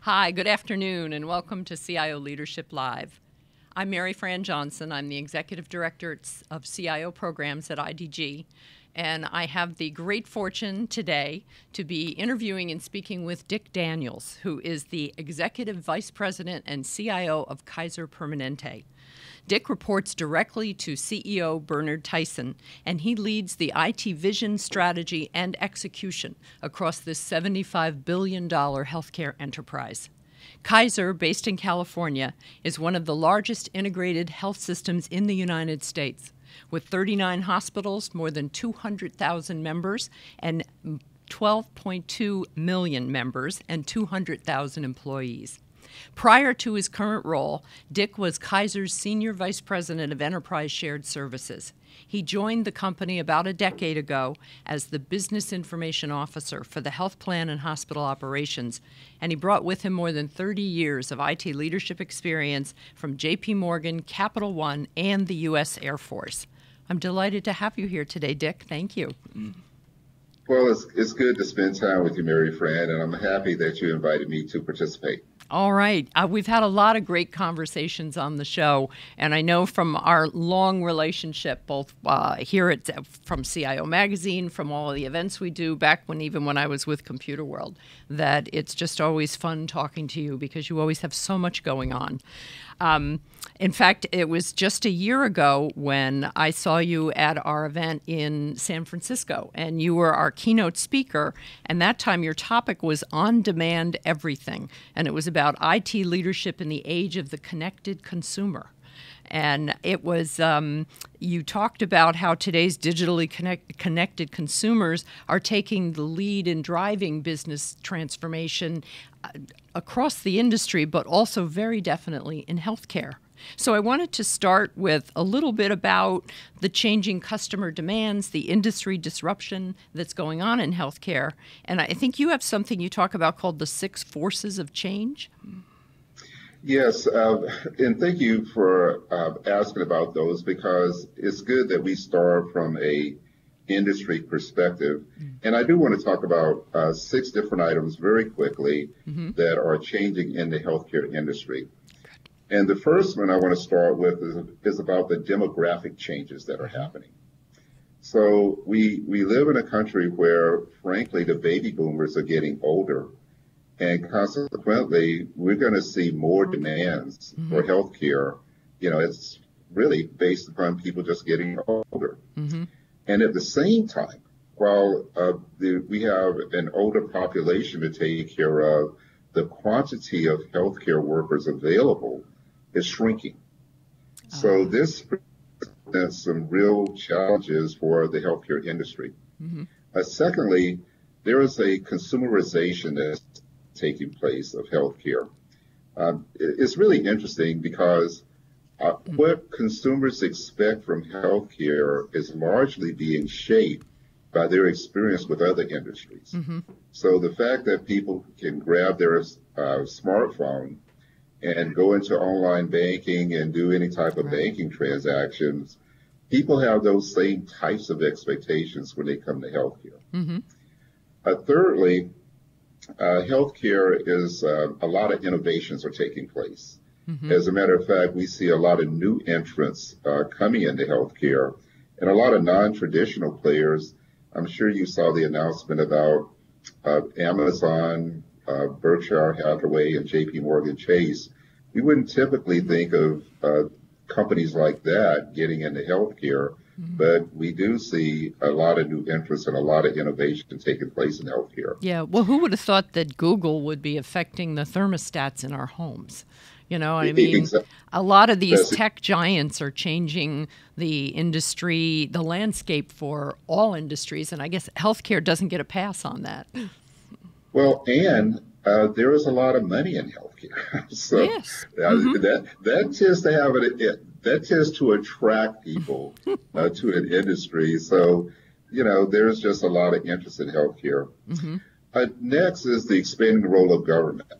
Hi, good afternoon, and welcome to CIO Leadership Live. I'm Mary Fran Johnson. I'm the Executive Director of CIO Programs at IDG, and I have the great fortune today to be interviewing and speaking with Dick Daniels, who is the Executive Vice President and CIO of Kaiser Permanente. Dick reports directly to CEO Bernard Tyson, and he leads the IT vision, strategy, and execution across this $75 billion healthcare enterprise. Kaiser, based in California, is one of the largest integrated health systems in the United States, with 39 hospitals, more than 200,000 members, and 12.2 million members, and 200,000 employees. Prior to his current role, Dick was Kaiser's Senior Vice President of Enterprise Shared Services. He joined the company about a decade ago as the Business Information Officer for the health plan and hospital operations, and he brought with him more than 30 years of IT leadership experience from J.P. Morgan, Capital One, and the U.S. Air Force. I'm delighted to have you here today, Dick. Thank you. Well, it's good to spend time with you, Mary Fran, and I'm happy that you invited me to participate. All right. We've had a lot of great conversations on the show, and I know from our long relationship, both here from CIO Magazine, from all of the events we do back even when I was with Computer World, that it's just always fun talking to you because you always have so much going on. In fact, it was just a year ago when I saw you at our event in San Francisco, and you were our keynote speaker, and that time your topic was on-demand everything, and it was about IT leadership in the age of the connected consumer. And it was, you talked about how today's digitally connected consumers are taking the lead in driving business transformation across the industry, but also very definitely in healthcare. So I wanted to start with a little bit about the changing customer demands, the industry disruption that's going on in healthcare. And I think you have something you talk about called the 6 forces of change. Yes, and thank you for asking about those, because it's good that we start from a industry perspective. And I do want to talk about 6 different items very quickly that are changing in the healthcare industry. And the first one I want to start with is about the demographic changes that are happening. So we live in a country where, frankly, the baby boomers are getting older. And consequently, we're going to see more demands for healthcare. You know, it's really based upon people just getting older. And at the same time, while we have an older population to take care of, the quantity of healthcare workers available is shrinking. So this presents some real challenges for the healthcare industry. Secondly, there is a consumerization that's taking place of healthcare. It's really interesting because what consumers expect from healthcare is largely being shaped by their experience with other industries. So the fact that people can grab their smartphone and go into online banking and do any type of banking transactions, people have those same types of expectations when they come to healthcare. Thirdly, healthcare is a lot of innovations are taking place. As a matter of fact, we see a lot of new entrants coming into healthcare and a lot of non-traditional players. I'm sure you saw the announcement about Amazon, Berkshire Hathaway, and J.P. Morgan Chase. We wouldn't typically think of companies like that getting into healthcare, but we do see a lot of new entrants and a lot of innovation taking place in healthcare. Yeah, well, who would have thought that Google would be affecting the thermostats in our homes? You know, I mean, a lot of these tech giants are changing the industry, the landscape for all industries, and I guess healthcare doesn't get a pass on that. Well, and there is a lot of money in healthcare, so yes. that tends to have that tends to attract people to an industry. So, you know, there's just a lot of interest in healthcare. Next is the expanding role of government.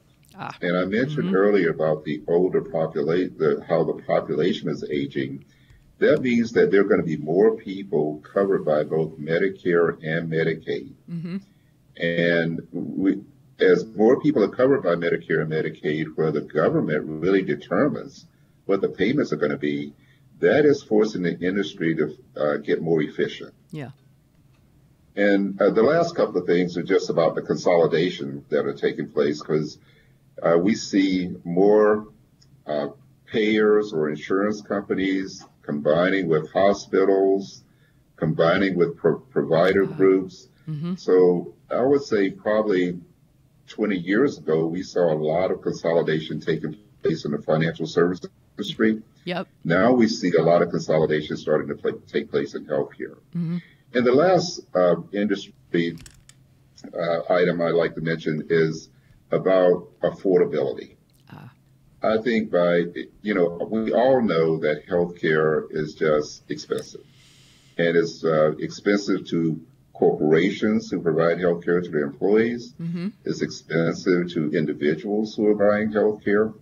And I mentioned earlier about the older population, how the population is aging. That means that there are going to be more people covered by both Medicare and Medicaid. And as more people are covered by Medicare and Medicaid, where the government really determines what the payments are going to be, that is forcing the industry to get more efficient. Yeah. And the last couple of things are just about the consolidation that are taking place, because we see more payers or insurance companies combining with hospitals, combining with provider groups. Mm-hmm. So I would say probably 20 years ago, we saw a lot of consolidation taking place in the financial services industry. Yep. Now we see a lot of consolidation starting to take place in healthcare. Mm-hmm. And the last industry item I'd like to mention is about affordability. I think we all know that healthcare is just expensive. And it's expensive to corporations who provide healthcare to their employees. Mm-hmm. It's expensive to individuals who are buying healthcare.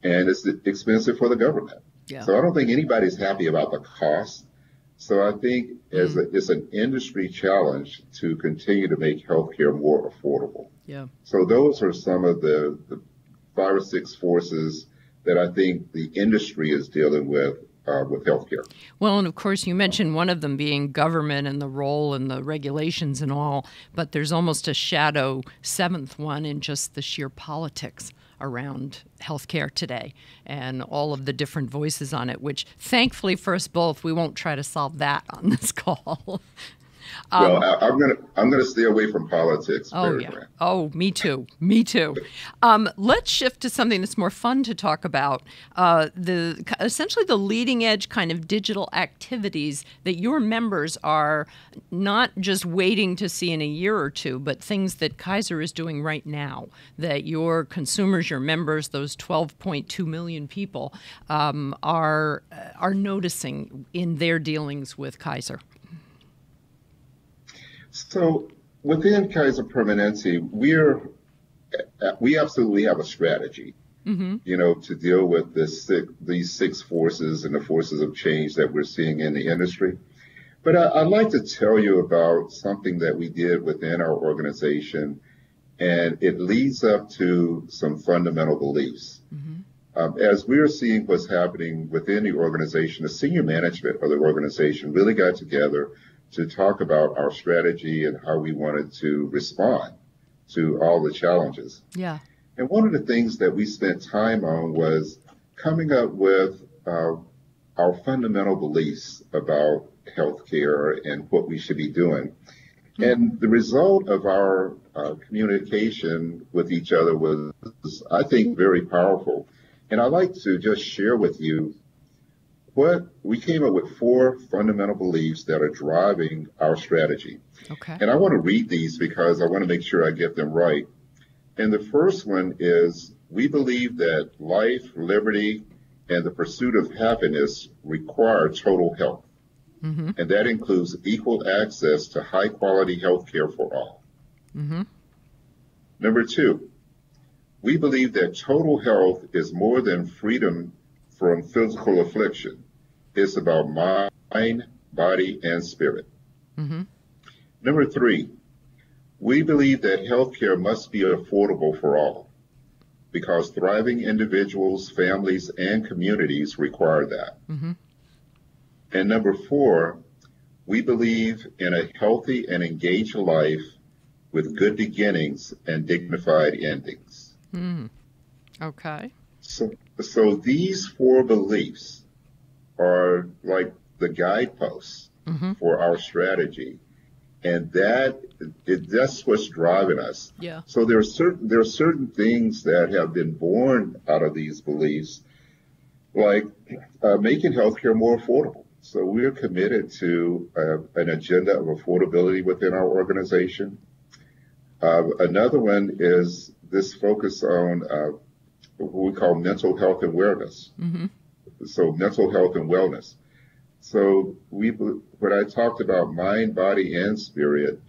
And it's expensive for the government. Yeah. So I don't think anybody's happy about the cost. So I think it's an industry challenge to continue to make healthcare more affordable. Yeah. So those are some of the 5 or 6 forces that I think the industry is dealing with healthcare. Well, and of course, you mentioned one of them being government and the role and the regulations and all, but there's almost a shadow 7th one in just the sheer politics around healthcare today and all of the different voices on it, which thankfully for us both, we won't try to solve that on this call. Well, I'm gonna stay away from politics. Oh, yeah. Oh, me too. Me too. Let's shift to something that's more fun to talk about. Essentially the leading edge kind of digital activities that your members are not just waiting to see in a year or two, but things that Kaiser is doing right now, that your consumers, your members, those 12.2 million people are noticing in their dealings with Kaiser. So within Kaiser Permanente, we absolutely have a strategy, to deal with these 6 forces and the forces of change that we're seeing in the industry. But I'd like to tell you about something that we did within our organization, and it leads up to some fundamental beliefs. As we're seeing what's happening within the organization, the senior management of the organization really got together to talk about our strategy and how we wanted to respond to all the challenges. Yeah. And one of the things that we spent time on was coming up with our fundamental beliefs about healthcare and what we should be doing. And the result of our communication with each other was, I think, very powerful. And I'd like to just share with you we came up with 4 fundamental beliefs that are driving our strategy. Okay. And I want to read these because I want to make sure I get them right. And the first one is, we believe that life, liberty, and the pursuit of happiness require total health. Mm-hmm. And that includes equal access to high quality health care for all. Mm-hmm. Number 2, we believe that total health is more than freedom from physical affliction. It's about mind, body, and spirit. Mm-hmm. Number 3, we believe that healthcare must be affordable for all because thriving individuals, families, and communities require that. Mm-hmm. And number 4, we believe in a healthy and engaged life with good beginnings and dignified endings. Mm. Okay. So these 4 beliefs are like the guideposts for our strategy, and that's what's driving us. Yeah. So there are certain things that have been born out of these beliefs, like making healthcare more affordable. So we're committed to an agenda of affordability within our organization. Another one is this focus on what we call mental health and wellness. Mm-hmm. So mental health and wellness. So when I talked about mind, body, and spirit,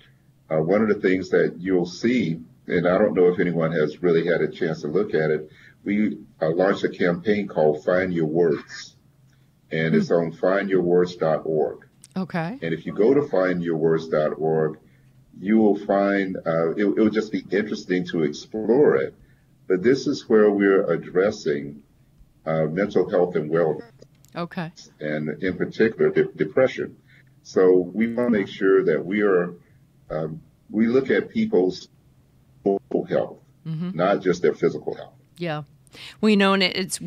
one of the things that you'll see, and I don't know if anyone has really had a chance to look at it, we launched a campaign called Find Your Words, and it's on findyourwords.org. Okay. And if you go to findyourwords.org, you will find it will just be interesting to explore it. But this is where we're addressing mental health and wellness, Okay. and in particular, depression. So we want to make sure that we look at people's mental health, not just their physical health. Yeah. Well, you know, and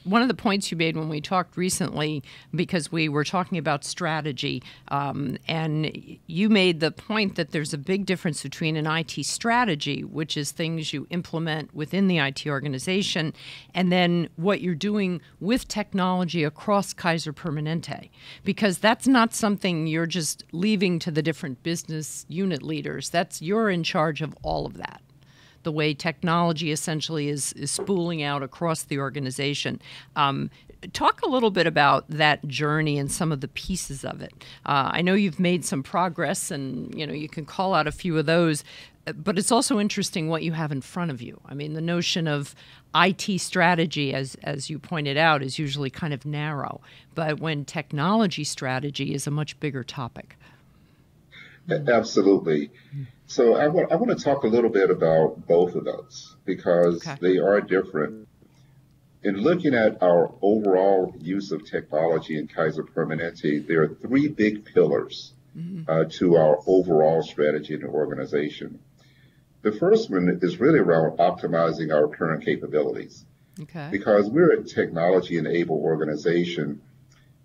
one of the points you made when we talked recently, because we were talking about strategy, and you made the point that there's a big difference between an IT strategy, which is things you implement within the IT organization, and then what you're doing with technology across Kaiser Permanente, because that's not something you're just leaving to the different business unit leaders. You're in charge of all of that, the way technology essentially is spooling out across the organization. Talk a little bit about that journey and some of the pieces of it. I know you've made some progress, and you can call out a few of those, but it's also interesting what you have in front of you. I mean, the notion of IT strategy, as you pointed out, is usually kind of narrow, but when technology strategy is a much bigger topic. Absolutely. So I want to talk a little bit about both of those because they are different. In looking at our overall use of technology in Kaiser Permanente, there are three big pillars to our overall strategy in the organization. The first one is really around optimizing our current capabilities. Because we're a technology-enabled organization,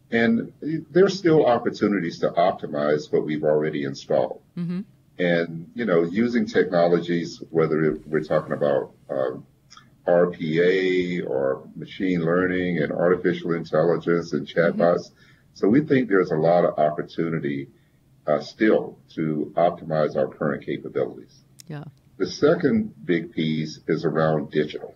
and there's still opportunities to optimize what we've already installed. And, using technologies, whether we're talking about RPA or machine learning and artificial intelligence and chatbots. So we think there's a lot of opportunity still to optimize our current capabilities. Yeah. The second big piece is around digital.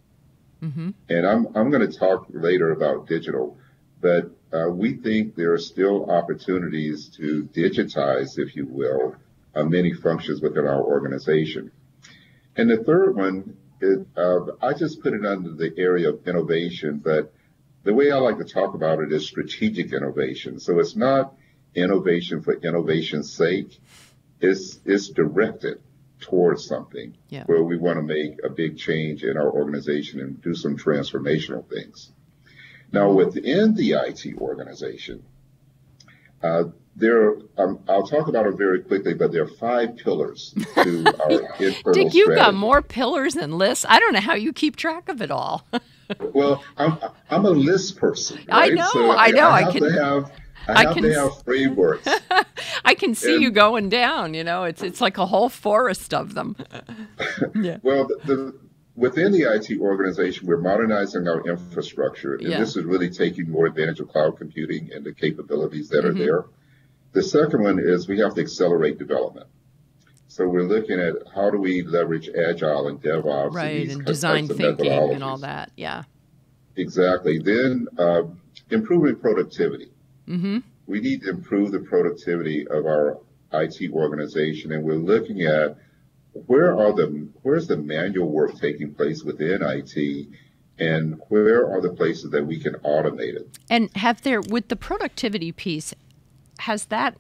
And I'm going to talk later about digital, but we think there are still opportunities to digitize, if you will, many functions within our organization. And the third one, I just put it under the area of innovation, but the way I like to talk about it is strategic innovation. So it's not innovation for innovation's sake. It's directed towards something where we want to make a big change in our organization and do some transformational things. Now, within the IT organization, I'll talk about it very quickly, but there are 5 pillars to our internal Dick, you've strategy. got more pillars than lists. I don't know how you keep track of it all. Well, I'm a list person. Right? I know. So I know. I have to have frameworks. I can see you going down. It's like a whole forest of them. Well, within the IT organization, we're modernizing our infrastructure, and this is really taking more advantage of cloud computing and the capabilities that are there. The second one is we have to accelerate development. So we're looking at how do we leverage Agile and DevOps. Right, and design thinking and all that, Exactly. Then improving productivity. We need to improve the productivity of our IT organization, and we're looking at where's the manual work taking place within IT, and where are the places that we can automate it. And with the productivity piece, has that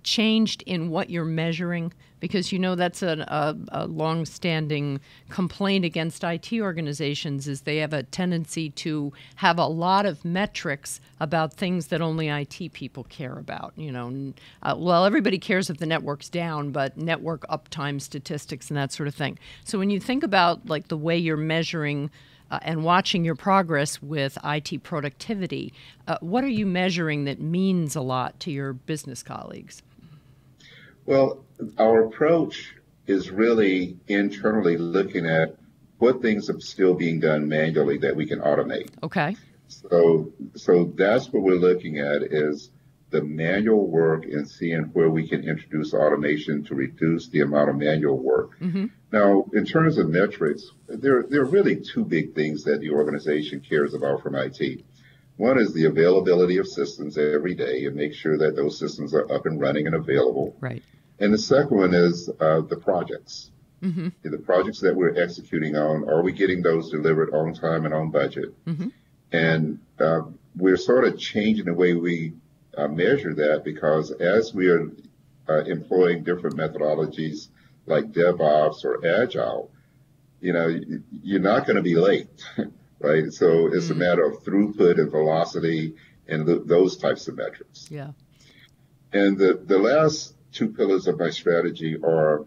changed in what you're measuring? Because that's a long-standing complaint against IT organizations is they have a tendency to have a lot of metrics about things that only IT people care about. Well, everybody cares if the network's down, but network uptime statistics and that sort of thing. So when you think about like the way you're measuring and watching your progress with IT productivity, what are you measuring that means a lot to your business colleagues? Well, our approach is really internally looking at what things are still being done manually that we can automate. Okay. So that's what we're looking at is the manual work and seeing where we can introduce automation to reduce the amount of manual work. Now, in terms of metrics, there are really 2 big things that the organization cares about from IT. One is the availability of systems every day and make sure that those systems are up and running and available. Right. And the second one is the projects. The projects that we're executing on, are we getting those delivered on time and on budget? And we're sort of changing the way we measure that because as we are employing different methodologies like DevOps or Agile, you're not going to be late, right? So it's a matter of throughput and velocity and those types of metrics. Yeah. And the last two pillars of my strategy are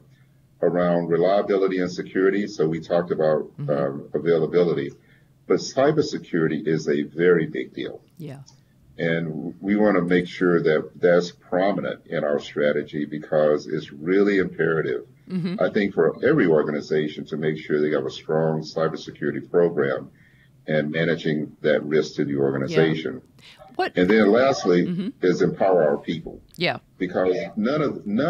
around reliability and security. So we talked about availability, but cybersecurity is a very big deal. Yeah. And we want to make sure that that's prominent in our strategy because it's really imperative, I think, for every organization to make sure they have a strong cybersecurity program and managing that risk to the organization. Yeah. And then lastly is empower our people. Yeah. Because none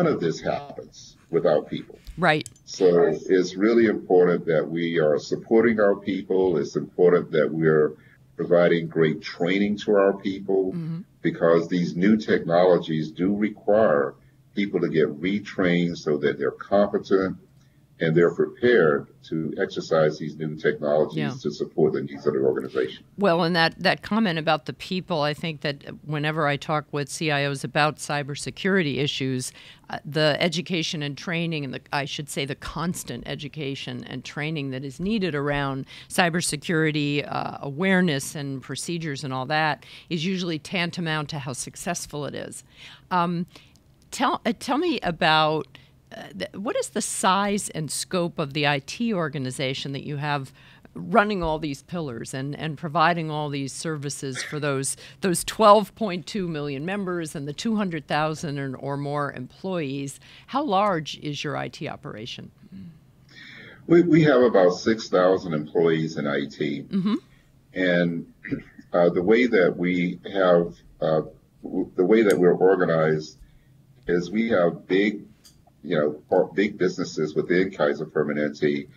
of this happens without people. Right. So it's really important that we are supporting our people. It's important that we're providing great training to our people because these new technologies do require people to get retrained so that they're competent and they're prepared to exercise these new technologies to support the needs of the organization. Well, and that comment about the people, I think that whenever I talk with CIOs about cybersecurity issues, the education and training, and I should say the constant education and training that is needed around cybersecurity awareness and procedures and all that is usually tantamount to how successful it is. Tell me about what is the size and scope of the IT organization that you have running all these pillars and providing all these services for those 12.2 million members and the 200,000 or more employees? How large is your IT operation? We have about 6,000 employees in IT. And the way that we're organized is we have big businesses within Kaiser Permanente,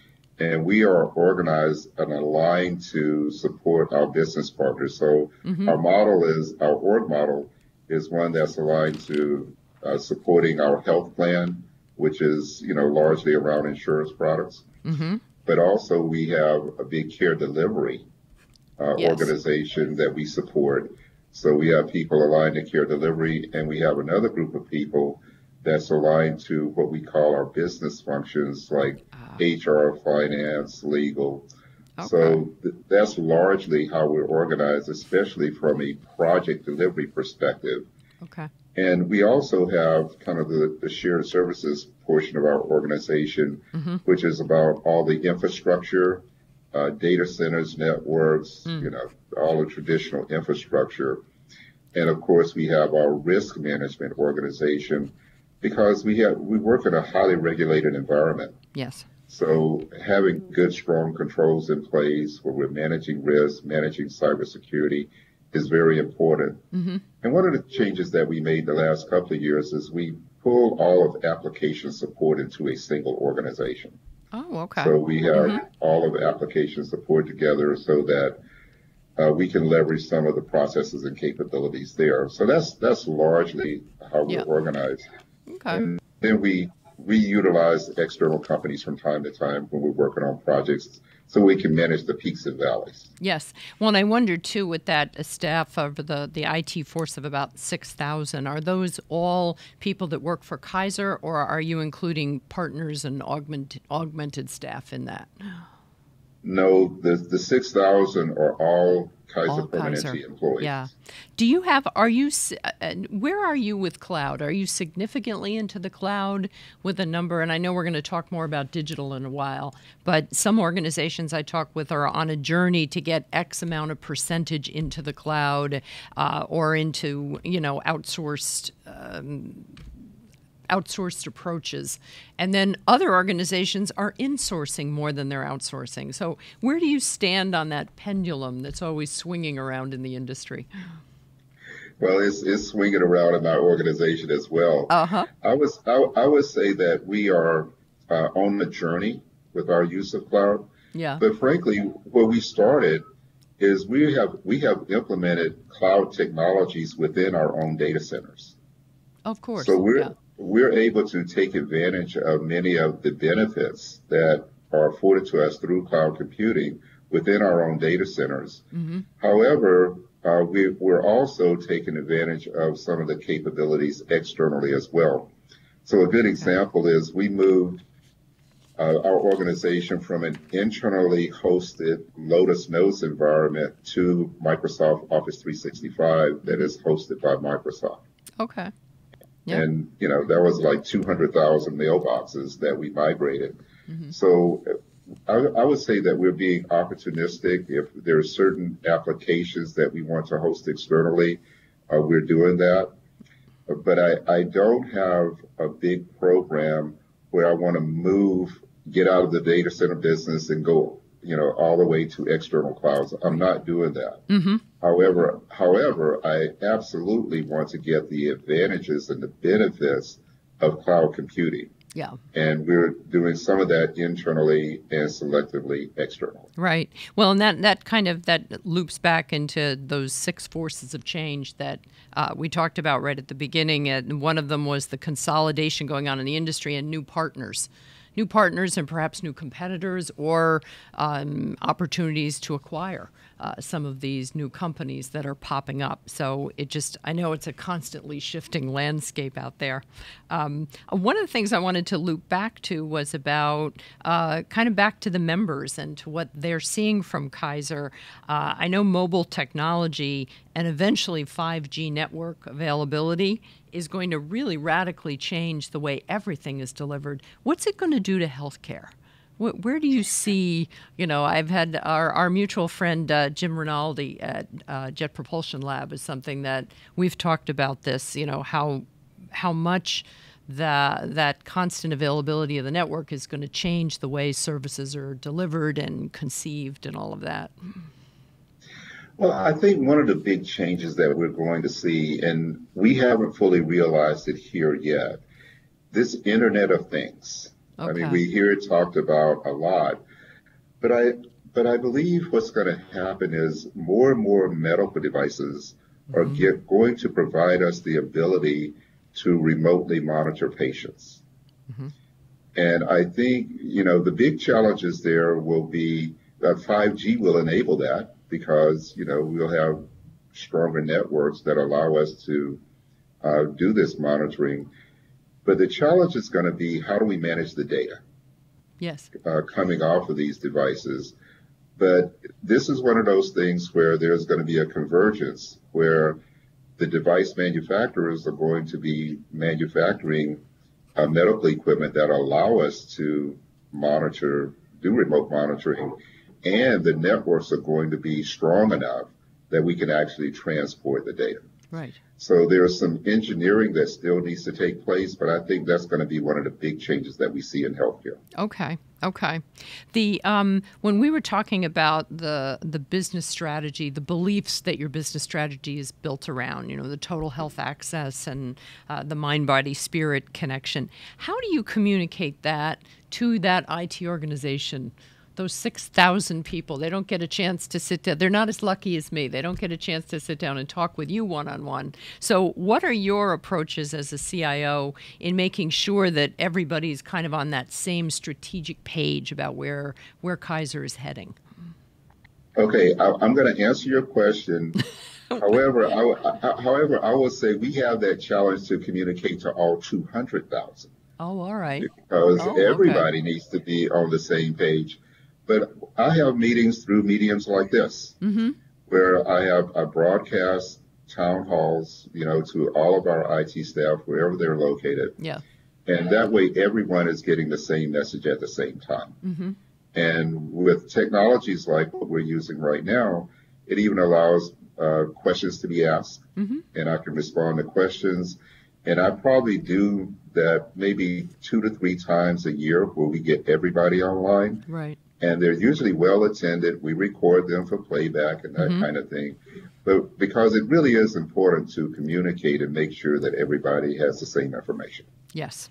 and we are organized and aligned to support our business partners. So our org model is one that's aligned to supporting our health plan, which is, largely around insurance products. But also we have a big care delivery organization that we support. So we have people aligned to care delivery, and we have another group of people that's aligned to what we call our business functions like HR, finance, legal. Okay. So that's largely how we're organized, especially from a project delivery perspective. Okay. And we also have kind of the shared services portion of our organization, which is about all the infrastructure, data centers, networks, all the traditional infrastructure. And of course, we have our risk management organization, because we work in a highly regulated environment. Yes. So having good, strong controls in place where we're managing risk, managing cybersecurity is very important. And one of the changes that we made the last couple of years is we pulled all of application support into a single organization. Oh, okay. So we have all of application support together so that we can leverage some of the processes and capabilities there. So that's largely how we're organized. Okay. And then we utilize external companies from time to time when we're working on projects so we can manage the peaks and valleys. Yes. Well, and I wondered, too, with that staff of the IT force of about 6,000, are those all people that work for Kaiser, or are you including partners and augmented staff in that? No, the 6,000 are all Kaiser Permanente employees. Yeah. Where are you with cloud? Are you significantly into the cloud with a number? And I know we're going to talk more about digital in a while, but some organizations I talk with are on a journey to get X amount of percentage into the cloud or into, outsourced approaches. And then other organizations are insourcing more than they're outsourcing. So where do you stand on that pendulum that's always swinging around in the industry? Well, it's swinging around in my organization as well. I would say that we are on the journey with our use of cloud. Yeah. But frankly, where we started is we have implemented cloud technologies within our own data centers. Of course. So we're able to take advantage of many of the benefits that are afforded to us through cloud computing within our own data centers. However, we're also taking advantage of some of the capabilities externally as well. So a good example is we moved our organization from an internally hosted Lotus Notes environment to Microsoft Office 365 that is hosted by Microsoft. Okay. Yeah. And, that was like 200,000 mailboxes that we migrated. So I would say that we're being opportunistic. If there are certain applications that we want to host externally, we're doing that. But I don't have a big program where I want to get out of the data center business and go, all the way to external clouds. I'm not doing that. However, I absolutely want to get the advantages and the benefits of cloud computing. Yeah. And we're doing some of that internally and selectively externally. Right. Well, and that loops back into those 6 forces of change that we talked about right at the beginning. And one of them was the consolidation going on in the industry and new partners and perhaps new competitors or opportunities to acquire some of these new companies that are popping up. So I know it's a constantly shifting landscape out there. One of the things I wanted to loop back to was about kind of back to the members and to what they're seeing from Kaiser. I know mobile technology and eventually 5G network availability is going to really radically change the way everything is delivered. What's it going to do to healthcare? Where do you see, I've had our mutual friend Jim Rinaldi at Jet Propulsion Lab is something that we've talked about this, how much that constant availability of the network is going to change the way services are delivered and conceived and all of that. Well, I think one of the big changes that we're going to see, and we haven't fully realized it here yet, this Internet of Things. Okay. I mean, we hear it talked about a lot, but I believe what's going to happen is more and more medical devices are going to provide us the ability to remotely monitor patients. And I think, the big challenges there will be that 5G will enable that because, we'll have stronger networks that allow us to do this monitoring. But the challenge is going to be how do we manage the data? Yes. Coming off of these devices. But this is one of those things where there's going to be a convergence where the device manufacturers are going to be manufacturing medical equipment that allow us to do remote monitoring, and the networks are going to be strong enough that we can actually transport the data. Right. So there's some engineering that still needs to take place, but I think that's going to be one of the big changes that we see in healthcare. Okay. The when we were talking about the business strategy, the beliefs that your business strategy is built around, the total health access and the mind-body-spirit connection, how do you communicate that to that IT organization? Those 6,000 people, they don't get a chance to sit down. They're not as lucky as me. They don't get a chance to sit down and talk with you one-on-one. So what are your approaches as a CIO in making sure that everybody's kind of on that same strategic page about where Kaiser is heading? Okay, I'm going to answer your question. However, I will say we have that challenge to communicate to all 200,000. Oh, all right. Because everybody needs to be on the same page. But I have meetings through mediums like this, where I broadcast town halls, to all of our IT staff, wherever they're located. Yeah. And that way, everyone is getting the same message at the same time. And with technologies like what we're using right now, it even allows questions to be asked, and I can respond to questions. And I probably do that maybe 2 to 3 times a year where we get everybody online. Right. And they're usually well attended. We record them for playback and that kind of thing. But because it really is important to communicate and make sure that everybody has the same information. Yes.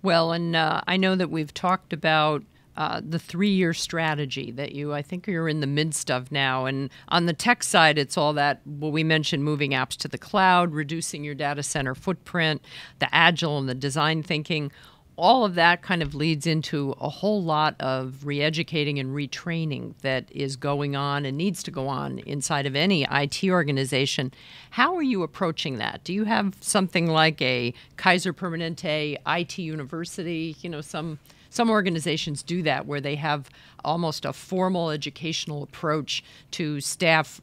Well, and I know that we've talked about the 3-year strategy that I think you're in the midst of now. And on the tech side, it's all that, we mentioned moving apps to the cloud, reducing your data center footprint, the agile and the design thinking. all of that kind of leads into a whole lot of re-educating and retraining that is going on and needs to go on inside of any IT organization. How are you approaching that? Do you have something like a Kaiser Permanente IT university? Some organizations do that, where they have almost a formal educational approach to staff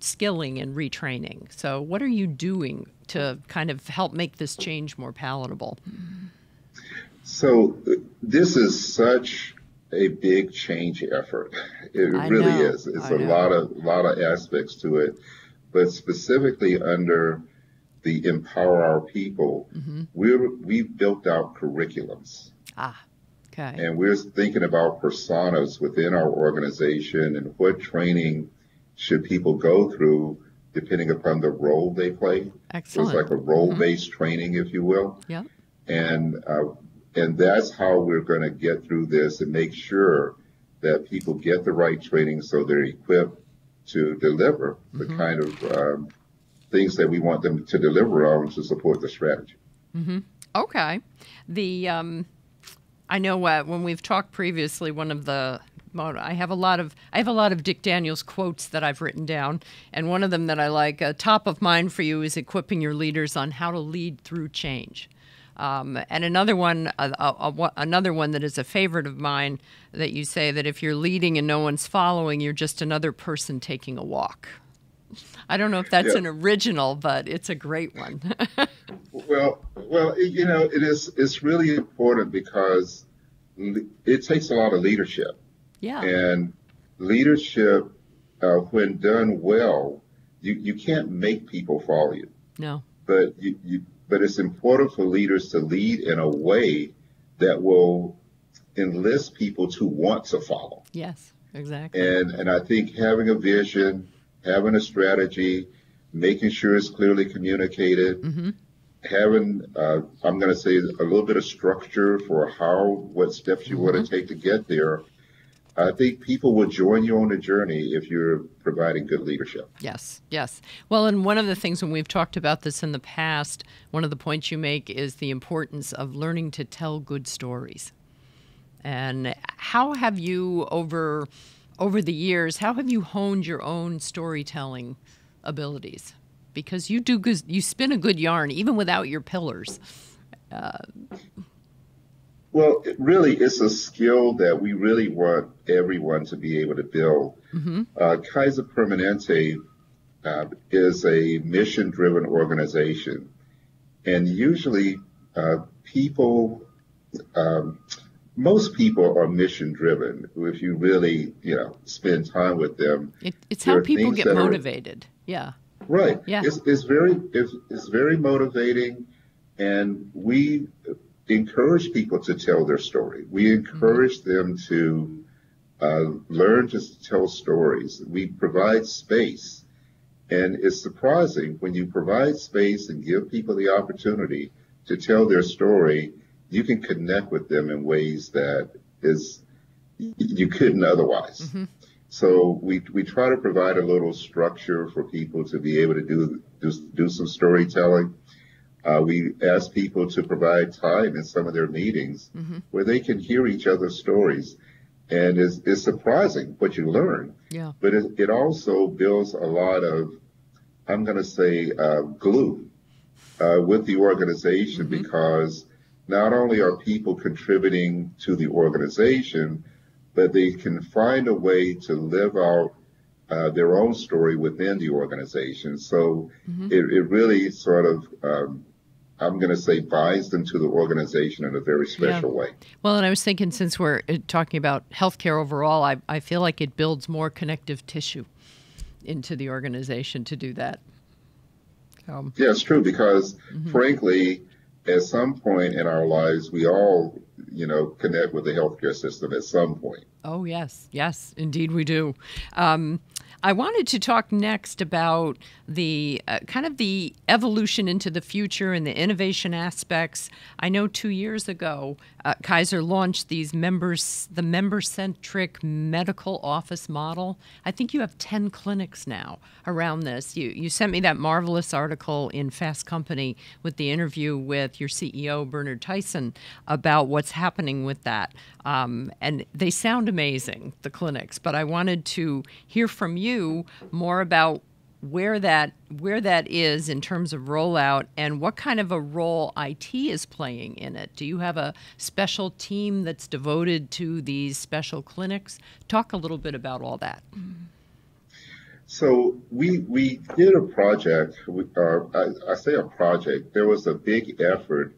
skilling and retraining. So what are you doing to kind of help make this change more palatable? So this is such a big change effort. It really is. It's a lot of aspects to it, but specifically under the Empower Our People, we've built out curriculums. Okay. And we're thinking about personas within our organization and what training should people go through depending upon the role they play. Excellent. So it's like a role-based training, if you will. Yeah. And that's how we're going to get through this and make sure that people get the right training so they're equipped to deliver the kind of things that we want them to deliver on to support the strategy. Okay. I know when we've talked previously, I have a lot of Dick Daniels quotes that I've written down, and one of them that I like, top of mind for you, is equipping your leaders on how to lead through change. And another one that is a favorite of mine, that you say that if you're leading and no one's following, you're just another person taking a walk. I don't know if that's an original, but it's a great one. Well, it's really important because it takes a lot of leadership. Yeah. And leadership, when done well, you can't make people follow you. No. But but it's important for leaders to lead in a way that will enlist people to want to follow. Yes, exactly. And I think having a vision, having a strategy, making sure it's clearly communicated, having, I'm going to say, a little bit of structure for what steps you want to take to get there. I think people will join you on the journey if you're providing good leadership. Yes, yes. Well, and one of the things when we've talked about this in the past, one of the points you make is the importance of learning to tell good stories. And how have you, over the years, how have you honed your own storytelling abilities? Because you spin a good yarn even without your pillars. Well, it's a skill that we really want everyone to be able to build. Kaiser Permanente is a mission-driven organization, and usually most people are mission-driven. If you really, spend time with them, it's how people get motivated. Yeah. Right. Yeah. It's very motivating, and we encourage people to tell their story. We encourage them to learn to tell stories. We provide space, and it's surprising when you provide space and give people the opportunity to tell their story, you can connect with them in ways that you couldn't otherwise. So we try to provide a little structure for people to be able to do some storytelling. We ask people to provide time in some of their meetings where they can hear each other's stories. And it's surprising what you learn. Yeah. But it also builds a lot of, I'm going to say, glue with the organization, because not only are people contributing to the organization, but they can find a way to live out their own story within the organization. So it really sort of, I'm going to say, binds them to the organization in a very special way. Well, and I was thinking, since we're talking about healthcare overall, I feel like it builds more connective tissue into the organization to do that. Yeah, it's true, because frankly, at some point in our lives, we all, connect with the healthcare system at some point. Oh, yes. Yes, indeed we do. I wanted to talk next about the kind of the evolution into the future and the innovation aspects. I know 2 years ago, Kaiser launched the member-centric medical office model. I think you have 10 clinics now around this. You sent me that marvelous article in Fast Company with the interview with your CEO, Bernard Tyson, about what's happening with that. And they sound amazing, the clinics, but I wanted to hear from you more about where that is in terms of rollout and what kind of a role IT is playing in it. Do you have a special team that's devoted to these special clinics? Talk a little bit about all that. So we did a project. I say a project. There was a big effort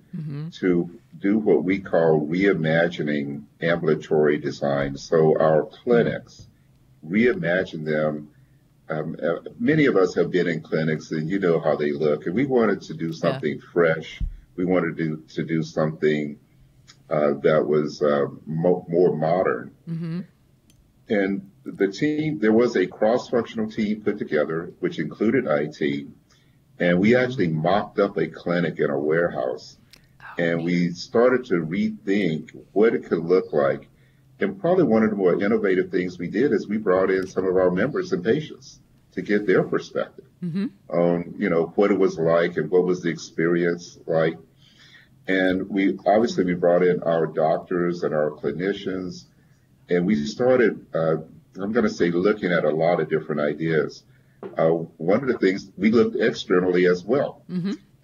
to do what we call reimagining ambulatory design. So our clinics, reimagine them. Many of us have been in clinics, and you know how they look. And we wanted to do something fresh. We wanted to do something that was more modern. And the team, there was a cross-functional team put together, which included IT, and we actually mocked up a clinic in a warehouse. And we started to rethink what it could look like. And probably one of the more innovative things we did is we brought in some of our members and patients to get their perspective on, what it was like and what was the experience like. And we brought in our doctors and our clinicians, and we started, I'm going to say, looking at a lot of different ideas. One of the things, we looked externally as well.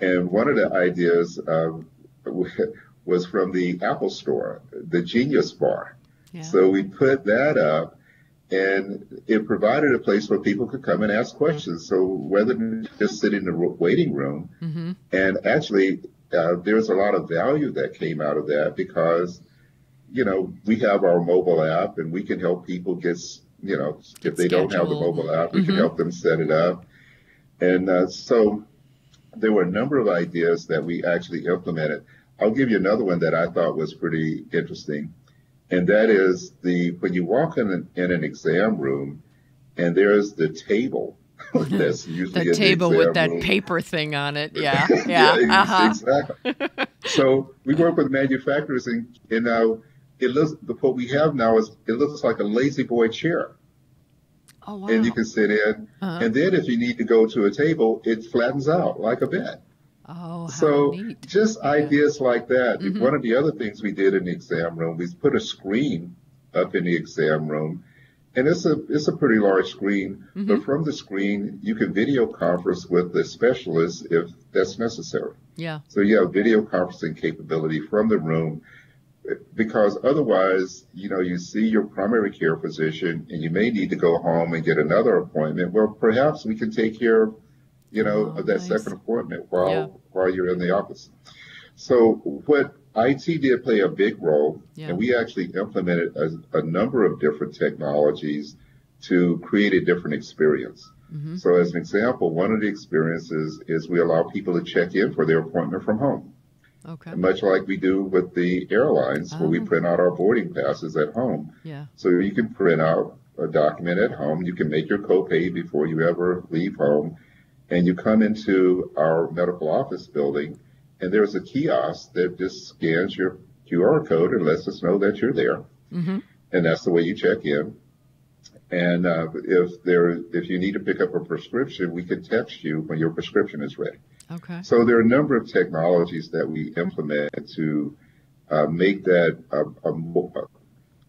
And one of the ideas was from the Apple Store, the Genius Bar. So we put that up, and it provided a place where people could come and ask questions. So rather than just sit in the waiting room, and actually there's a lot of value that came out of that because, we have our mobile app and we can help people get if they don't have the mobile app, we can help them set it up. And so there were a number of ideas that we actually implemented. I'll give you another one that I thought was pretty interesting. And that is when you walk in an exam room and there's the table that's usually the table with that room. Paper thing on it. Yeah. Exactly. So we work with manufacturers and now what we have now is it looks like a lazy boy chair. Oh, wow. And you can sit in. And then if you need to go to a table, it flattens out like a bed. Oh, how so neat. Just ideas like that. One of the other things we did in the exam room, we put a screen up in the exam room, and it's a pretty large screen. But from the screen, you can video conference with the specialist if that's necessary. Yeah. So you have video conferencing capability from the room, because otherwise, you see your primary care physician, and you may need to go home and get another appointment. Well, perhaps we can take care of of that second appointment while you're in the office. So what IT did play a big role, and we actually implemented a number of different technologies to create a different experience. So as an example, one of the experiences is we allow people to check in for their appointment from home. Okay. Much like we do with the airlines, where we print out our boarding passes at home. Yeah. So you can print out a document at home. You can make your copay before you ever leave home. And you come into our medical office building, and there's a kiosk that just scans your QR code and lets us know that you're there. And that's the way you check in. And if you need to pick up a prescription, we can text you when your prescription is ready. Okay. So there are a number of technologies that we implement to make that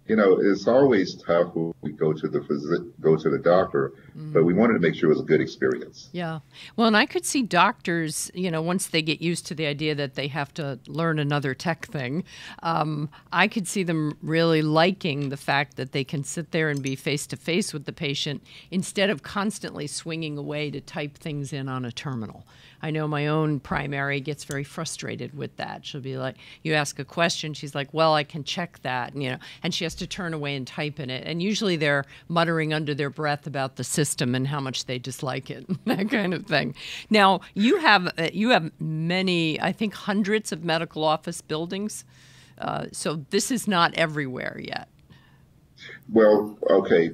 it's always tough when we go to the doctor, but we wanted to make sure it was a good experience. Yeah. Well, and I could see doctors, once they get used to the idea that they have to learn another tech thing, I could see them really liking the fact that they can sit there and be face-to-face with the patient instead of constantly swinging away to type things in on a terminal. I know my own primary gets very frustrated with that. She'll be like, you ask a question, she's like, well, I can check that, and she has to turn away and type in it. And usually they're muttering under their breath about the system and how much they dislike it, that kind of thing. Now, you have many, I think hundreds of medical office buildings. So this is not everywhere yet. Well, okay,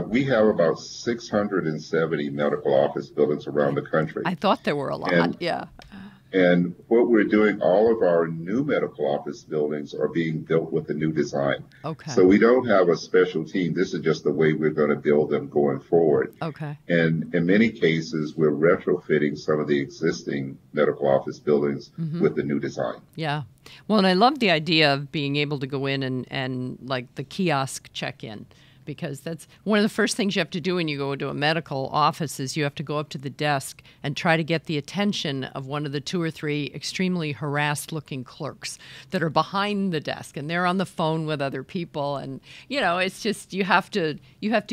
we have about 670 medical office buildings around I, the country. I thought there were a lot. And Yeah. And what we're doing, all of our new medical office buildings are being built with a new design. Okay. So we don't have a special team. This is just the way we're going to build them going forward. Okay. And in many cases, we're retrofitting some of the existing medical office buildings with the new design. Yeah. Well, and I love the idea of being able to go in and like the kiosk check-in, because that's one of the first things you have to do when you go into a medical office is you have to go up to the desk and try to get the attention of one of the two or three extremely harassed looking clerks that are behind the desk, and they're on the phone with other people. And, you know, it's just, you have to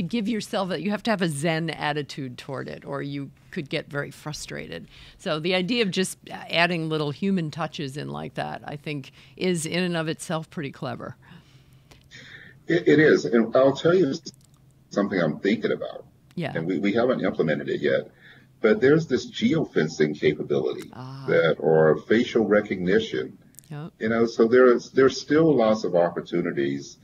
give yourself, you have to have a Zen attitude toward it, or you could get very frustrated. So the idea of just adding little human touches in like that, I think, is in and of itself pretty clever. It is. And I'll tell you something I'm thinking about. Yeah. And we haven't implemented it yet. But there's this geofencing capability that, or facial recognition. Yep. You know, so there's still lots of opportunities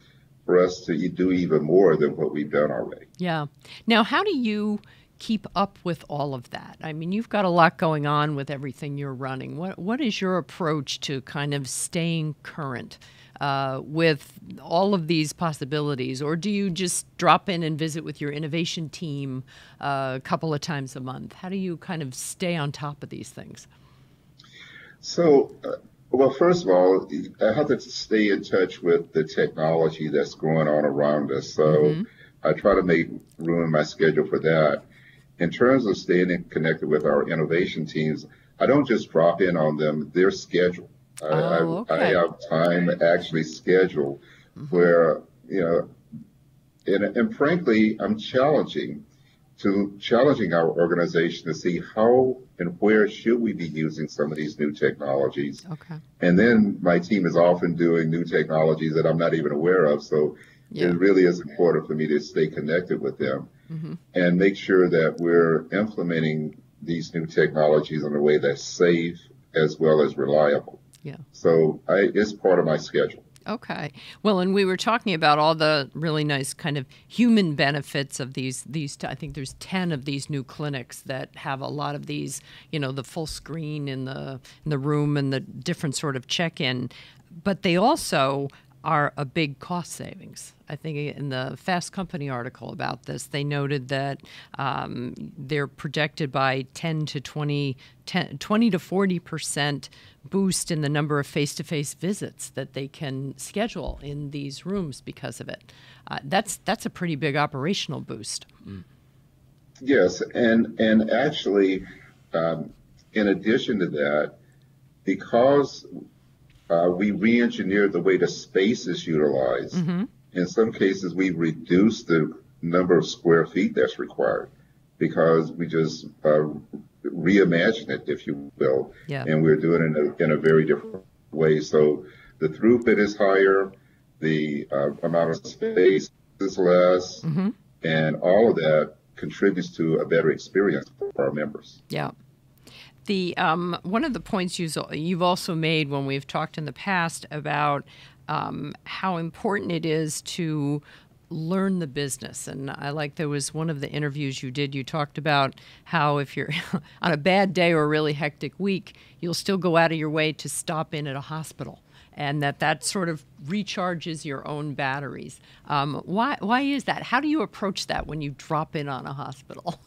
for us to do even more than what we've done already. Yeah. Now, how do you keep up with all of that? I mean, you've got a lot going on with everything you're running. What is your approach to kind of staying current with all of these possibilities? Or do you just drop in and visit with your innovation team a couple of times a month? How do you kind of stay on top of these things? So, well, first of all, I have to stay in touch with the technology that's going on around us. So I try to make room in my schedule for that. In terms of staying connected with our innovation teams, I don't just drop in on them, they're scheduled. I have time actually scheduled where, you know, and frankly, I'm challenging our organization to see how and where should we be using some of these new technologies. Okay. And then my team is often doing new technologies that I'm not even aware of. So it really is important for me to stay connected with them and make sure that we're implementing these new technologies in a way that's safe as well as reliable. Yeah. So it's part of my schedule. Okay. Well, and we were talking about all the really nice kind of human benefits of these. I think there's 10 of these new clinics that have a lot of these, you know, the full screen in the room and the different sort of check-in, but they also are a big cost savings. I think in the Fast Company article about this, they noted that they're projected by 20 to 40% boost in the number of face-to-face visits that they can schedule in these rooms because of it. That's a pretty big operational boost. Yes, and actually, in addition to that, because we re-engineered the way the space is utilized. In some cases, we reduced the number of square feet that's required because we just reimagine it, if you will, and we're doing it in a very different way. So the throughput is higher, the amount of space is less, and all of that contributes to a better experience for our members. Yeah. The one of the points you've also made when we've talked in the past about how important it is to learn the business. And I like there was one of the interviews you did, you talked about how if you're on a bad day or a really hectic week, you'll still go out of your way to stop in at a hospital. And that sort of recharges your own batteries. Why is that? How do you approach that when you drop in on a hospital?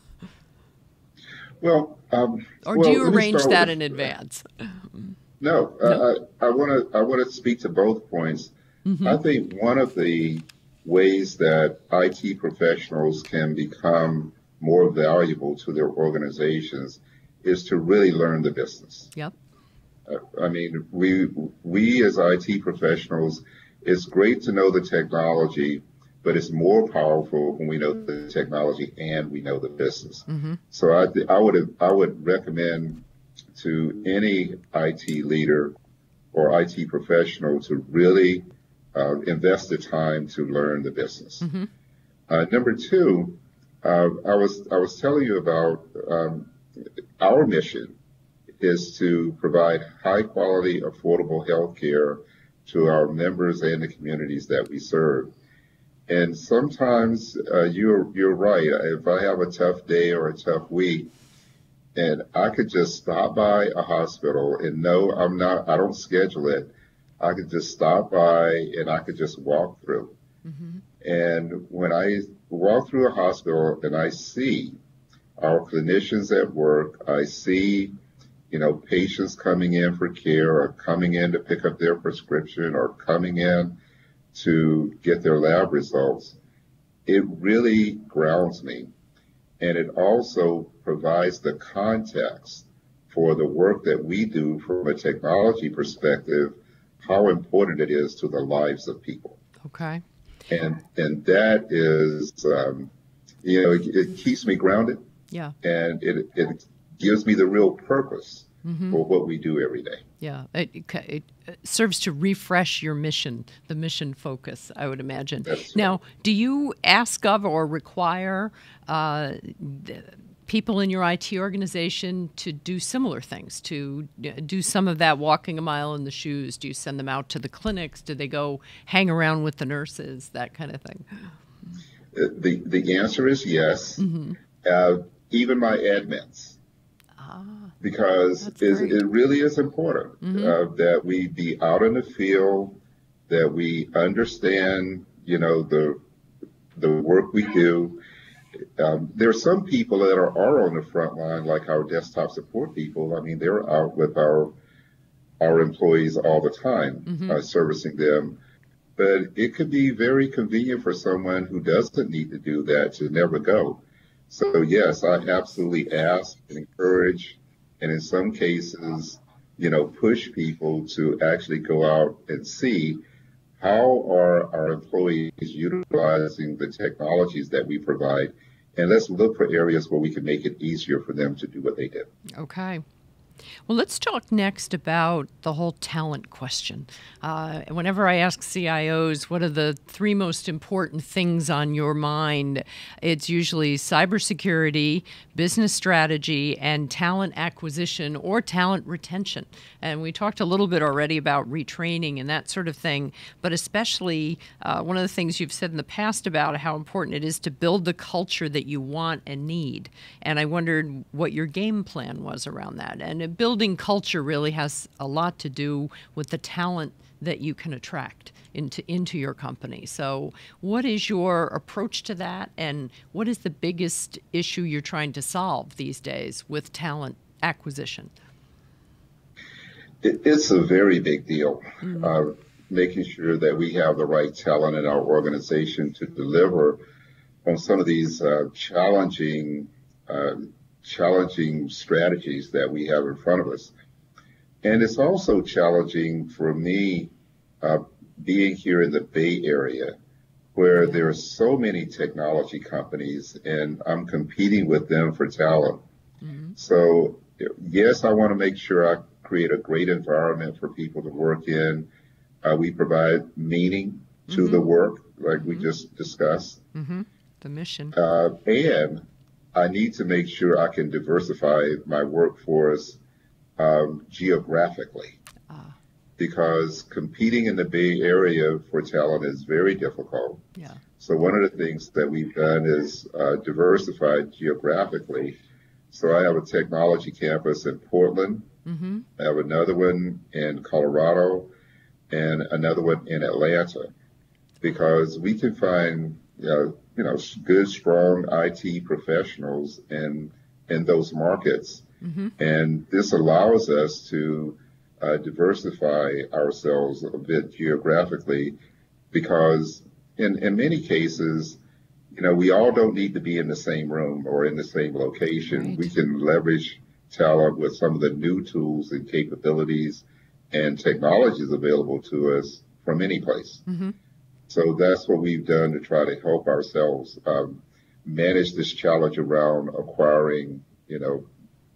Well, or do you arrange that in advance? No. I want to speak to both points. I think one of the ways that IT professionals can become more valuable to their organizations is to really learn the business. Yep. I mean, we as IT professionals, it's great to know the technology, but it's more powerful when we know the technology and we know the business. So I would recommend to any IT leader or IT professional to really invest the time to learn the business. Number two, I was telling you about our mission is to provide high quality, affordable health care to our members and the communities that we serve. And sometimes you're right. If I have a tough day or a tough week, and I could just stop by a hospital and no, I don't schedule it. I could just stop by and I could just walk through. Mm-hmm. And when I walk through a hospital and I see our clinicians at work, I see, patients coming in for care or coming in to pick up their prescription or coming in to get their lab results, it really grounds me. And it also provides the context for the work that we do from a technology perspective, how important it is to the lives of people. Okay. And that is, it keeps me grounded. Yeah. And it gives me the real purpose mm-hmm. for what we do every day. Yeah, it serves to refresh your mission, the mission focus, I would imagine. That's now, right. do you ask of or require people in your IT organization to do similar things, to do some of that walking a mile in the shoes? Do you send them out to the clinics? Do they go hang around with the nurses, that kind of thing? The answer is yes. Mm-hmm. Even my admins. Because it really is important mm-hmm. that we be out in the field, that we understand, the work we do. There are some people that are on the front line, like our desktop support people. I mean, they're out with our employees all the time, mm-hmm. Servicing them. But it could be very convenient for someone who doesn't need to do that to never go. So yes, I absolutely ask and encourage, and in some cases, push people to actually go out and see how are our employees utilizing the technologies that we provide, and let's look for areas where we can make it easier for them to do what they do. Okay. Well, let's talk next about the whole talent question. Whenever I ask CIOs, what are the three most important things on your mind, it's usually cybersecurity, business strategy, and talent acquisition or talent retention. And we talked a little bit already about retraining and that sort of thing, but especially one of the things you've said in the past about how important it is to build the culture that you want and need. And I wondered what your game plan was around that. And building culture really has a lot to do with the talent that you can attract into your company. So what is your approach to that, and what is the biggest issue you're trying to solve these days with talent acquisition? It's a very big deal, making sure that we have the right talent in our organization to deliver on some of these challenging strategies that we have in front of us. And it's also challenging for me being here in the Bay Area, where there are so many technology companies and I'm competing with them for talent. Mm-hmm. So yes, I want to make sure I create a great environment for people to work in. We provide meaning to the work, like we just discussed. Mm-hmm. The mission. And I need to make sure I can diversify my workforce geographically, because competing in the Bay Area for talent is very difficult. Yeah. So one of the things that we've done is diversify geographically. So I have a technology campus in Portland. Mm-hmm. I have another one in Colorado and another one in Atlanta, because we can find good, strong IT professionals in those markets. Mm-hmm. And this allows us to diversify ourselves a bit geographically, because in many cases, we all don't need to be in the same room or in the same location. Right. We can leverage talent with some of the new tools and capabilities and technologies available to us from any place. Mm-hmm. So that's what we've done to try to help ourselves manage this challenge around acquiring,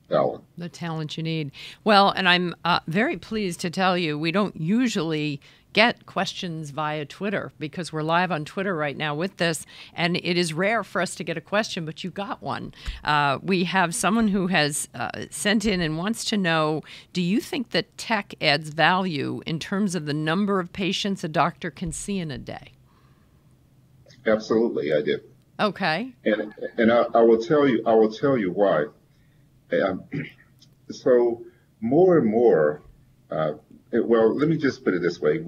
talent. The talent you need. Well, and I'm very pleased to tell you we don't usually get questions via Twitter, because we're live on Twitter right now with this, and it is rare for us to get a question, but you got one. We have someone who has sent in and wants to know, do you think that tech adds value in terms of the number of patients a doctor can see in a day? Absolutely, I did. Okay. And I will tell you why. Um, so more and more, uh, well, let me just put it this way.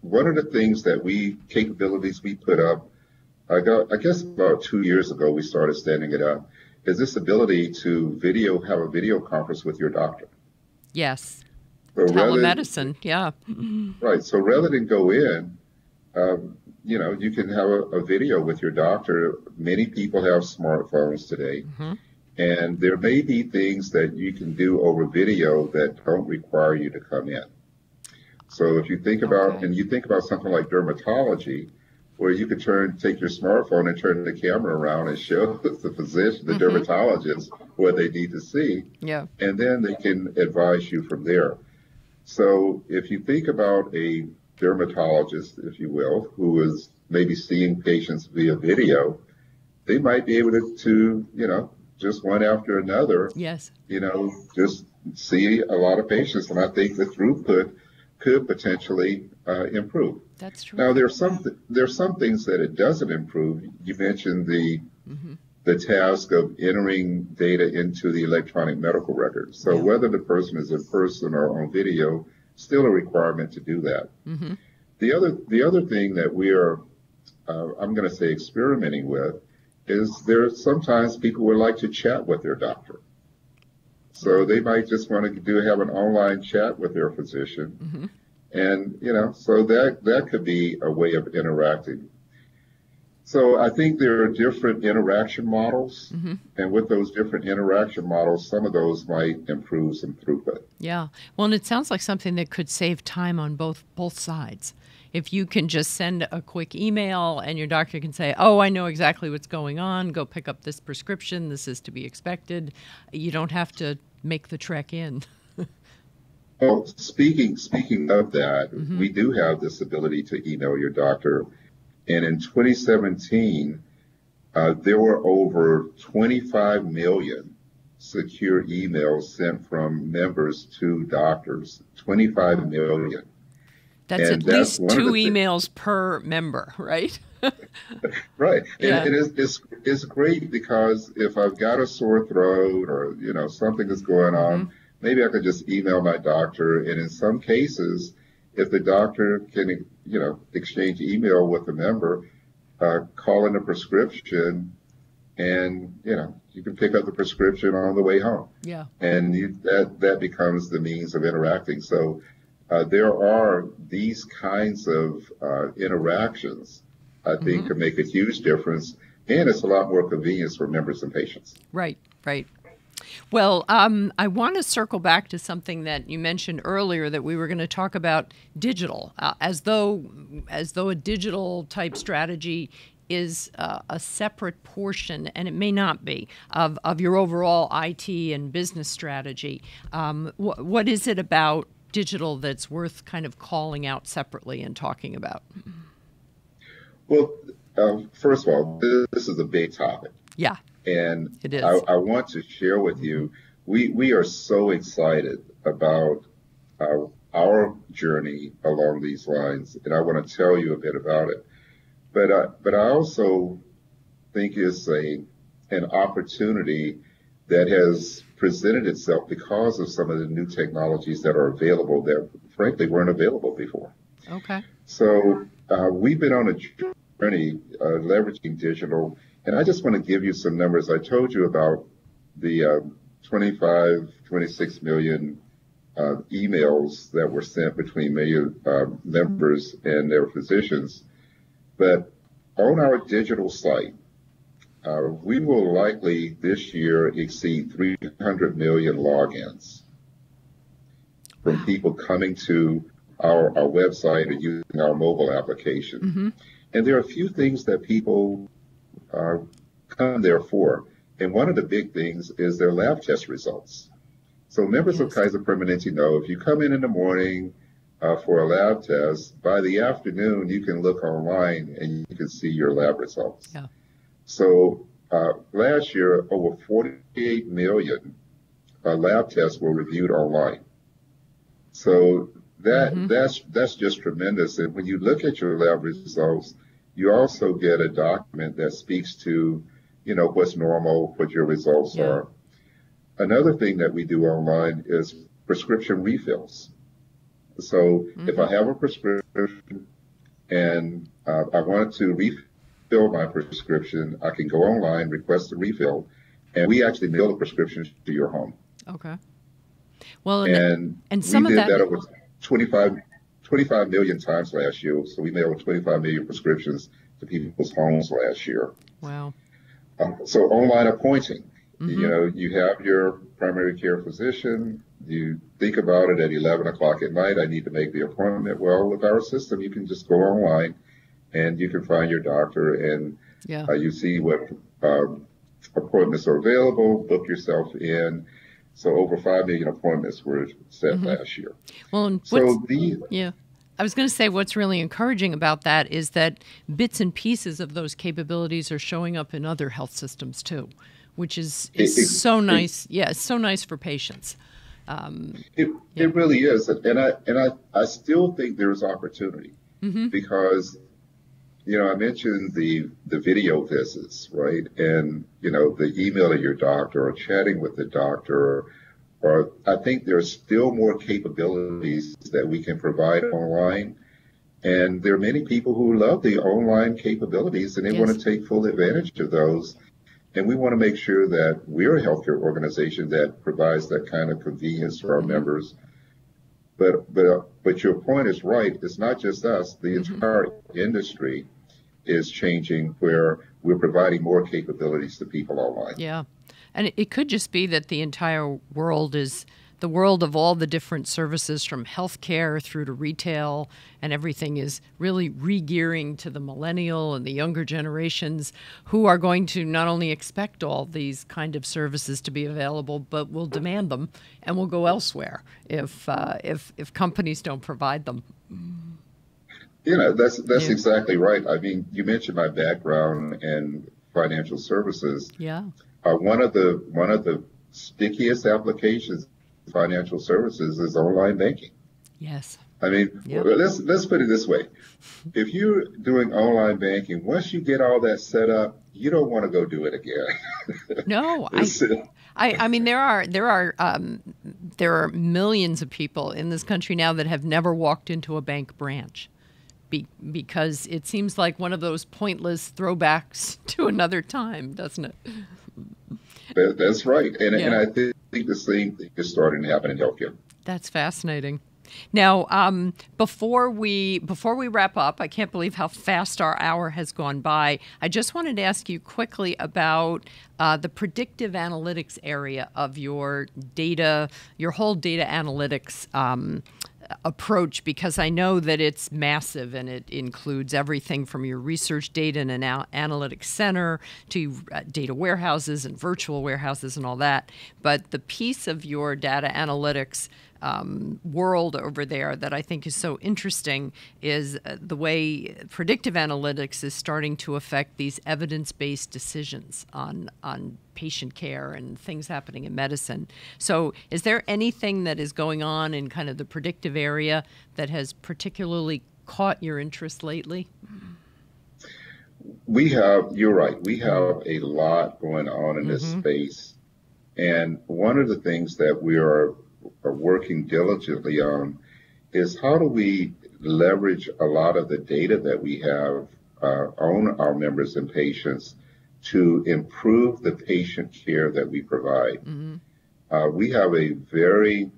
One of the things that capabilities we put up, I guess about 2 years ago, we started standing it up, is this ability to have a video conference with your doctor. Yes. So Telemedicine. Yeah. right. So rather than go in, you can have a video with your doctor. Many people have smartphones today. And there may be things that you can do over video that don't require you to come in. So if you think about, and you think about something like dermatology, where you could take your smartphone and turn the camera around and show the physician, the dermatologist, what they need to see. Yeah. And then they can advise you from there. So if you think about a dermatologist, if you will, who is maybe seeing patients via video, they might be able to just one after another, Yes. just see a lot of patients. And I think the throughput could potentially improve. That's true. Now, there's some things that it doesn't improve. You mentioned the task of entering data into the electronic medical record. So whether the person is in person or on video, still a requirement to do that. The other thing that we are, I'm going to say, experimenting with is sometimes people would like to chat with their doctor. So they might just want to have an online chat with their physician. And, so that could be a way of interacting. So I think there are different interaction models. And with those different interaction models, some of those might improve some throughput. Yeah. Well, and it sounds like something that could save time on both sides. If you can just send a quick email and your doctor can say, oh, I know exactly what's going on, go pick up this prescription, this is to be expected. You don't have to make the trek in. Well, speaking of that, we do have this ability to email your doctor. And in 2017, there were over 25 million secure emails sent from members to doctors. 25 million. That's at least 2 emails per member, right? Right. Yeah. And it's great because if I've got a sore throat or, something is going on, maybe I could just email my doctor. And in some cases, if the doctor can, exchange email with the member, call in a prescription and, you can pick up the prescription on the way home. Yeah. And that becomes the means of interacting. So there are these kinds of interactions, I think, can make a huge difference. And it's a lot more convenience for members and patients. Right. Well, I want to circle back to something that you mentioned earlier, that we were going to talk about digital, as though a digital type strategy is a separate portion, and it may not be, of your overall IT and business strategy. What is it about digital that's worth kind of calling out separately and talking about? Well, first of all, this is a big topic. Yeah. And it is. I want to share with you, we are so excited about our journey along these lines, and I want to tell you a bit about it. But I also think it's an opportunity that has presented itself because of some of the new technologies that are available that frankly weren't available before. Okay. So we've been on a journey leveraging digital, and I just want to give you some numbers. I told you about the 26 million emails that were sent between members and their physicians. But on our digital site, we will likely this year exceed 300 million logins from people coming to our website or using our mobile application. And there are a few things that people come there for. And one of the big things is their lab test results. So members of Kaiser Permanente know if you come in the morning for a lab test, by the afternoon, you can look online and you can see your lab results. Yeah. So last year, over 48 million lab tests were reviewed online. So that's just tremendous. And when you look at your lab results, you also get a document that speaks to, what's normal, what your results Yeah. are. Another thing that we do online is prescription refills. So if I have a prescription and I want to refill my prescription, I can go online, request a refill, and we actually mail the prescription to your home. Okay. Well, And and we some of did that, that over 25 million times last year. So we mailed 25 million prescriptions to people's homes last year. wow. So online appointing, you have your primary care physician, you think about it at 11 o'clock at night, I need to make the appointment. Well, with our system, you can just go online and you can find your doctor and Yeah. you see what appointments are available, book yourself in. So over 5 million appointments were set last year. Well, and So yeah. I was going to say what's really encouraging about that is that bits and pieces of those capabilities are showing up in other health systems too, which is so nice. Yeah, it's so nice for patients. It really is, and I still think there's opportunity because I mentioned the video visits, right, and the email to your doctor or chatting with the doctor, or I think there's still more capabilities that we can provide online, and there are many people who love the online capabilities and they Yes. want to take full advantage of those. And we want to make sure that we're a healthcare organization that provides that kind of convenience for our members. But your point is right. It's not just us. The entire industry is changing where we're providing more capabilities to people online. Yeah. And it could just be that the entire world is the world of all the different services from healthcare through to retail, and everything is really re-gearing to the millennial and the younger generations who are going to not only expect all these kind of services to be available, but will demand them and will go elsewhere if companies don't provide them. That's Yeah. exactly right. I mean, you mentioned my background in financial services. Yeah. One of the stickiest applications in financial services is online banking. Yes. I mean, Yep. let's put it this way. If you're doing online banking, once you get all that set up, you don't want to go do it again. No, I mean there are millions of people in this country now that have never walked into a bank branch because it seems like one of those pointless throwbacks to another time, doesn't it? That's right. And Yeah. I think the same thing is starting to happen in healthcare. That's fascinating. Now, before we wrap up, I can't believe how fast our hour has gone by. I just wanted to ask you quickly about the predictive analytics area of your data, your whole data analytics approach, because I know that it's massive and it includes everything from your research data and an analytics center to data warehouses and virtual warehouses and all that. But the piece of your data analytics world over there that I think is so interesting is the way predictive analytics is starting to affect these evidence-based decisions on patient care and things happening in medicine. So is there anything that is going on in kind of the predictive area that has particularly caught your interest lately? You're right, we have a lot going on in this space. And one of the things that we are working diligently on is how do we leverage a lot of the data that we have on our members and patients to improve the patient care that we provide. We have a very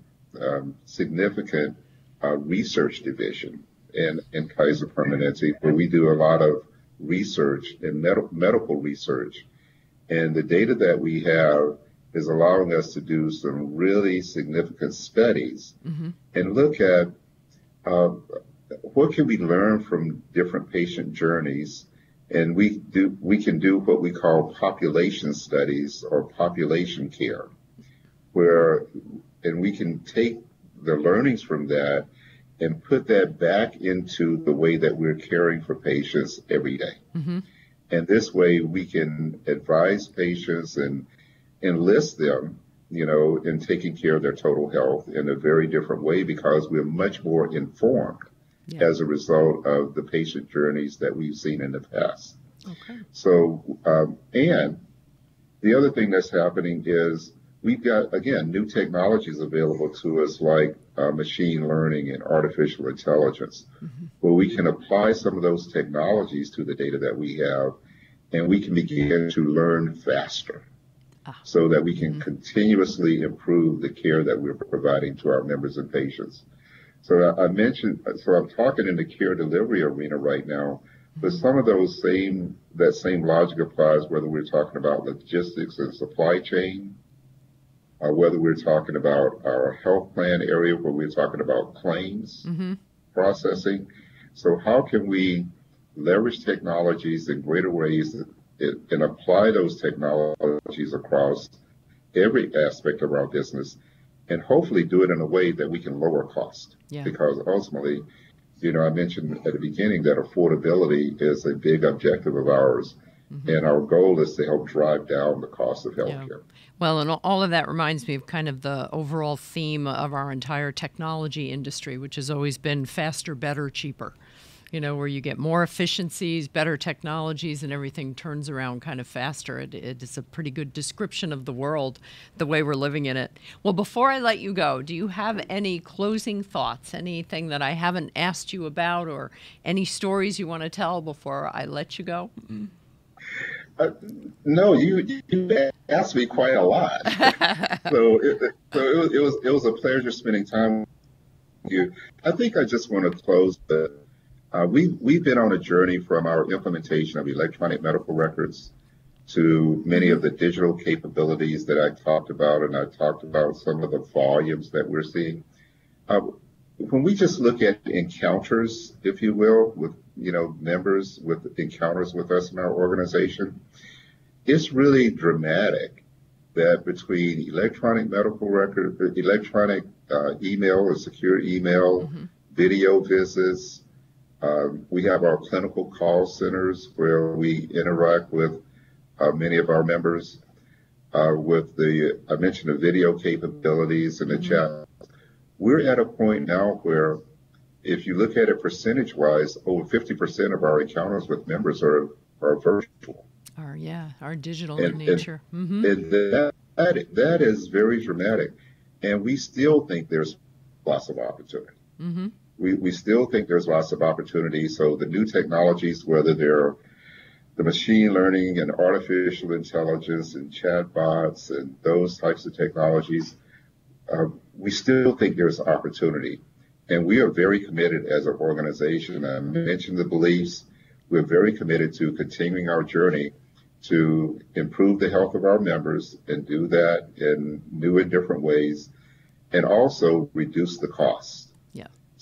significant research division in Kaiser Permanente where we do a lot of research and medical research. And the data that we have is allowing us to do some really significant studies and look at what can we learn from different patient journeys. And we can do what we call population studies or population care, and we can take the learnings from that and put that back into the way that we're caring for patients every day. And this way we can advise patients and enlist them, in taking care of their total health in a very different way because we're much more informed as a result of the patient journeys that we've seen in the past. Okay. So, and the other thing that's happening is we've got, again, new technologies available to us like machine learning and artificial intelligence, where we can apply some of those technologies to the data that we have, and we can begin to learn faster so that we can continuously improve the care that we're providing to our members and patients. So I mentioned, so I'm talking in the care delivery arena right now, but some of that same logic applies whether we're talking about logistics and supply chain, whether we're talking about our health plan area, where we're talking about claims processing. So how can we leverage technologies in greater ways and apply those technologies across every aspect of our business, and hopefully do it in a way that we can lower cost? Yeah. Because ultimately, I mentioned at the beginning that affordability is a big objective of ours, and our goal is to help drive down the cost of healthcare. Yeah. Well, and all of that reminds me of kind of the overall theme of our entire technology industry, which has always been faster, better, cheaper. Where you get more efficiencies, better technologies, and everything turns around kind of faster. It is a pretty good description of the world, the way we're living in it. Well, before I let you go, do you have any closing thoughts, anything that I haven't asked you about, or any stories you want to tell before I let you go? No, you asked me quite a lot. so it was a pleasure spending time with you. I think I just want to close the. We've been on a journey from our implementation of electronic medical records to many of the digital capabilities that I talked about, and I talked about some of the volumes that we're seeing. When we just look at encounters, if you will, with members with encounters with us in our organization, it's really dramatic that between electronic medical record, electronic email or secure email, video visits. We have our clinical call centers where we interact with many of our members with I mentioned the video capabilities and the chat. We're at a point now where if you look at it percentage-wise, over 50% of our encounters with members are virtual. Our digital in nature. And that is very dramatic. And we still think there's lots of opportunity. We still think there's lots of opportunity. So the new technologies, whether they're the machine learning and artificial intelligence and chatbots and those types of technologies, we still think there's opportunity. And we are very committed as an organization. I mentioned the beliefs. We're very committed to continuing our journey to improve the health of our members and do that in new and different ways, and also reduce the cost.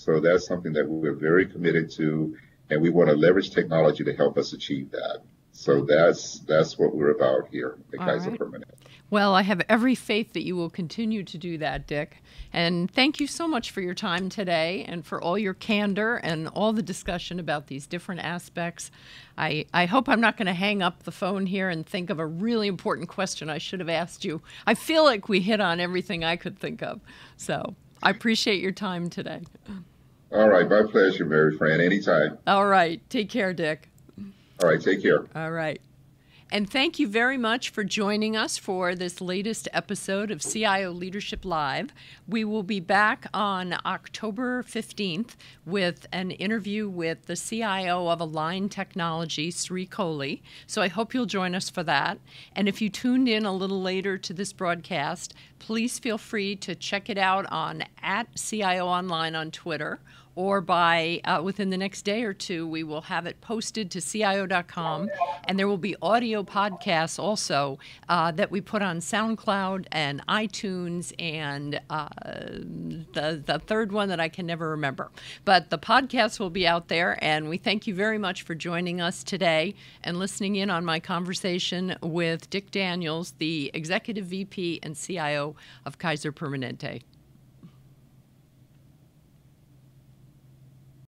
So that's something that we're very committed to, and we want to leverage technology to help us achieve that. So that's what we're about here at Kaiser Permanente. Well, I have every faith that you will continue to do that, Dick. And thank you so much for your time today and for all your candor and all the discussion about these different aspects. I hope I'm not going to hang up the phone here and think of a really important question I should have asked you. I feel like we hit on everything I could think of. So I appreciate your time today. All right. My pleasure, Mary Fran. Anytime. All right. Take care, Dick. All right. Take care. All right. And thank you very much for joining us for this latest episode of CIO Leadership Live. We will be back on October 15th with an interview with the CIO of Align Technology, Sri Kohli. So I hope you'll join us for that. And if you tuned in a little later to this broadcast, please feel free to check it out on @CIO Online on Twitter, or by within the next day or two, we will have it posted to CIO.com, and there will be audio podcasts also that we put on SoundCloud and iTunes and the third one that I can never remember. But the podcasts will be out there, and we thank you very much for joining us today and listening in on my conversation with Dick Daniels, the Executive VP and CIO of Kaiser Permanente.